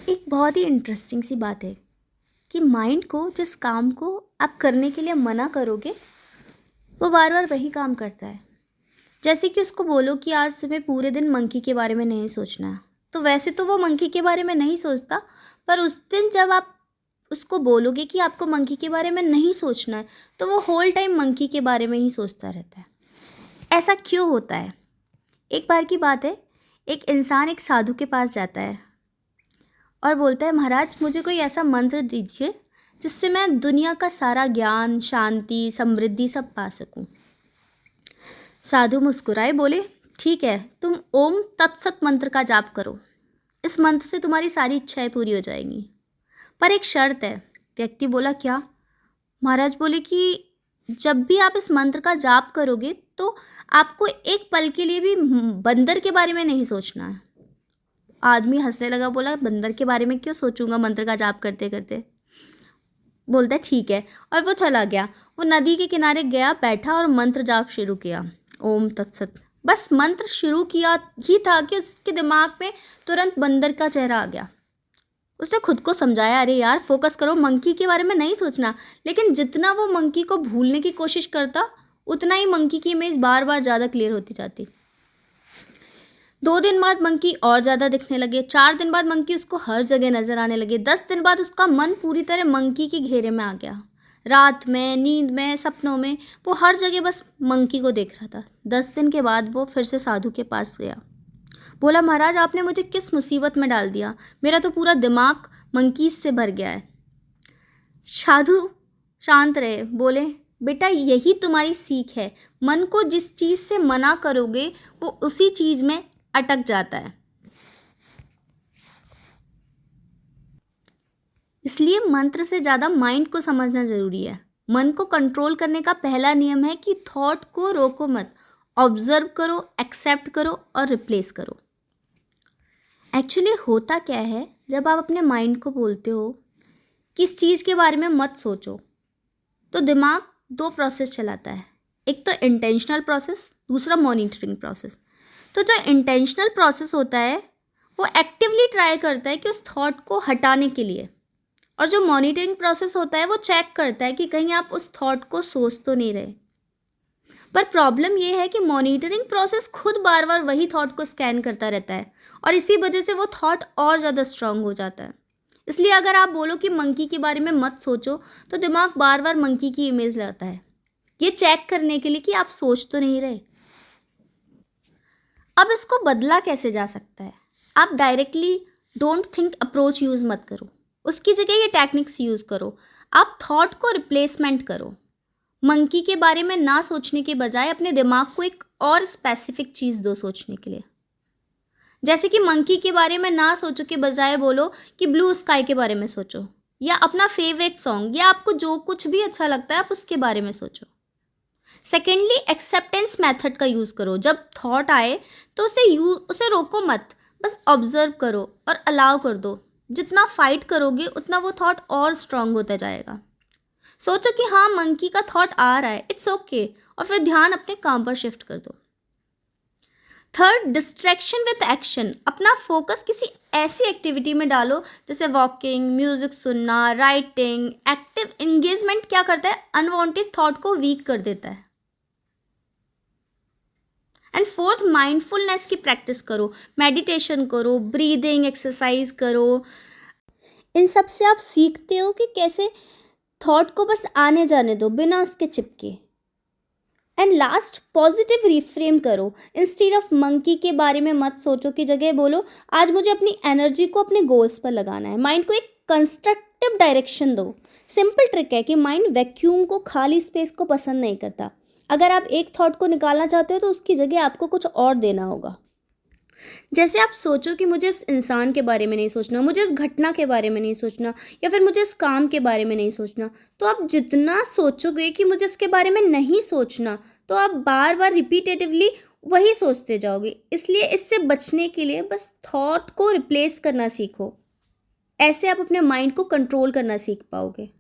एक बहुत ही इंटरेस्टिंग सी बात है कि माइंड को जिस काम को आप करने के लिए मना करोगे वो बार बार वही काम करता है। जैसे कि उसको बोलो कि आज तुम्हें पूरे दिन मंकी के बारे में नहीं सोचना है, तो वैसे तो वो मंकी के बारे में नहीं सोचता, पर उस दिन जब आप उसको बोलोगे कि आपको मंकी के बारे में नहीं सोचना है, तो वो होल टाइम मंकी के बारे में ही सोचता रहता है। ऐसा क्यों होता है? एक बार की बात है, एक इंसान एक साधु के पास जाता है और बोलता है, महाराज मुझे कोई ऐसा मंत्र दीजिए जिससे मैं दुनिया का सारा ज्ञान, शांति, समृद्धि सब पा सकूं। साधु मुस्कुराए, बोले, ठीक है, तुम ओम तत्सत मंत्र का जाप करो। इस मंत्र से तुम्हारी सारी इच्छाएं पूरी हो जाएंगी, पर एक शर्त है। व्यक्ति बोला, क्या? महाराज बोले कि जब भी आप इस मंत्र का जाप करोगे तो आपको एक पल के लिए भी बंदर के बारे में नहीं सोचना है। आदमी हंसने लगा, बोला, बंदर के बारे में क्यों सोचूंगा मंत्र का जाप करते करते। बोलता है, ठीक है, और वो चला गया। वो नदी के किनारे गया, बैठा और मंत्र जाप शुरू किया, ओम तत्सत। बस मंत्र शुरू किया ही था कि उसके दिमाग में तुरंत बंदर का चेहरा आ गया। उसने खुद को समझाया, अरे यार फोकस करो, मंकी के बारे में नहीं सोचना। लेकिन जितना वो मंकी को भूलने की कोशिश करता, उतना ही मंकी की इमेज बार बार ज़्यादा क्लियर होती जाती। 2 दिन बाद मंकी और ज़्यादा दिखने लगे। 4 दिन बाद मंकी उसको हर जगह नजर आने लगे। 10 दिन बाद उसका मन पूरी तरह मंकी के घेरे में आ गया। रात में, नींद में, सपनों में वो हर जगह बस मंकी को देख रहा था। 10 दिन के बाद वो फिर से साधु के पास गया। बोला, महाराज आपने मुझे किस मुसीबत में डाल दिया, मेरा तो पूरा दिमाग मंकीज से भर गया है। साधु शांत रहे, बोले, बेटा यही तुम्हारी सीख है। मन को जिस चीज़ से मना करोगे वो उसी चीज़ में अटक जाता है। इसलिए मंत्र से ज़्यादा माइंड को समझना ज़रूरी है। मन को कंट्रोल करने का पहला नियम है कि थॉट को रोको मत, ऑब्जर्व करो, एक्सेप्ट करो और रिप्लेस करो। एक्चुअली होता क्या है, जब आप अपने माइंड को बोलते हो कि इस चीज़ के बारे में मत सोचो, तो दिमाग 2 प्रोसेस चलाता है। एक तो इंटेंशनल प्रोसेस, दूसरा मॉनिटरिंग प्रोसेस। तो जो इंटेंशनल प्रोसेस होता है वो एक्टिवली ट्राई करता है कि उस थॉट को हटाने के लिए, और जो मॉनिटरिंग प्रोसेस होता है वो चेक करता है कि कहीं आप उस थॉट को सोच तो नहीं रहे। पर प्रॉब्लम ये है कि मॉनिटरिंग प्रोसेस खुद बार बार वही थॉट को स्कैन करता रहता है, और इसी वजह से वो थॉट और ज़्यादा स्ट्रांग हो जाता है। इसलिए अगर आप बोलो कि मंकी के बारे में मत सोचो, तो दिमाग बार बार मंकी की इमेज लाता है, ये चेक करने के लिए कि आप सोच तो नहीं रहे। अब इसको बदला कैसे जा सकता है? आप directly don't think approach use मत करो, उसकी जगह ये टेक्निक्स यूज़ करो। आप थॉट को रिप्लेसमेंट करो। मंकी के बारे में ना सोचने के बजाय अपने दिमाग को एक और स्पेसिफिक चीज़ दो सोचने के लिए। जैसे कि मंकी के बारे में ना सोचो के बजाय बोलो कि ब्लू स्काई के बारे में सोचो, या अपना फेवरेट सॉन्ग, या आपको जो कुछ भी अच्छा लगता है आप उसके बारे में सोचो। सेकेंडली, एक्सेप्टेंस मेथड का यूज़ करो। जब थॉट आए तो उसे रोको मत, बस ऑब्जर्व करो और अलाउ कर दो। जितना फाइट करोगे उतना वो थॉट और स्ट्रांग होता जाएगा। सोचो कि हाँ, मंकी का थॉट आ रहा है, इट्स ओके, और फिर ध्यान अपने काम पर शिफ्ट कर दो। Third, distraction with action. अपना फोकस किसी ऐसी एक्टिविटी में डालो, जैसे वॉकिंग, म्यूजिक सुनना, राइटिंग। एक्टिव एंगेजमेंट क्या करता है? अनवांटेड थॉट को वीक कर देता है। एंड फोर्थ, माइंडफुलनेस की प्रैक्टिस करो, मेडिटेशन करो, ब्रीदिंग एक्सरसाइज करो। इन सब से आप सीखते हो कि कैसे थॉट को बस आने जाने दो बिना उसके चिपके। एंड लास्ट, पॉजिटिव रिफ्रेम करो। इंस्टेड ऑफ मंकी के बारे में मत सोचो की जगह बोलो, आज मुझे अपनी एनर्जी को अपने गोल्स पर लगाना है। माइंड को एक कंस्ट्रक्टिव डायरेक्शन दो। सिंपल ट्रिक है कि माइंड वैक्यूम को, खाली स्पेस को पसंद नहीं करता। अगर आप एक थॉट को निकालना चाहते हो तो उसकी जगह आपको कुछ और देना होगा। जैसे आप सोचो कि मुझे इस इंसान के बारे में नहीं सोचना, मुझे इस घटना के बारे में नहीं सोचना, या फिर मुझे इस काम के बारे में नहीं सोचना, तो आप जितना सोचोगे कि मुझे इसके बारे में नहीं सोचना, तो आप बार बार रिपीटेटिवली वही सोचते जाओगे। इसलिए इससे बचने के लिए बस थॉट को रिप्लेस करना सीखो। ऐसे आप अपने माइंड को कंट्रोल करना सीख पाओगे।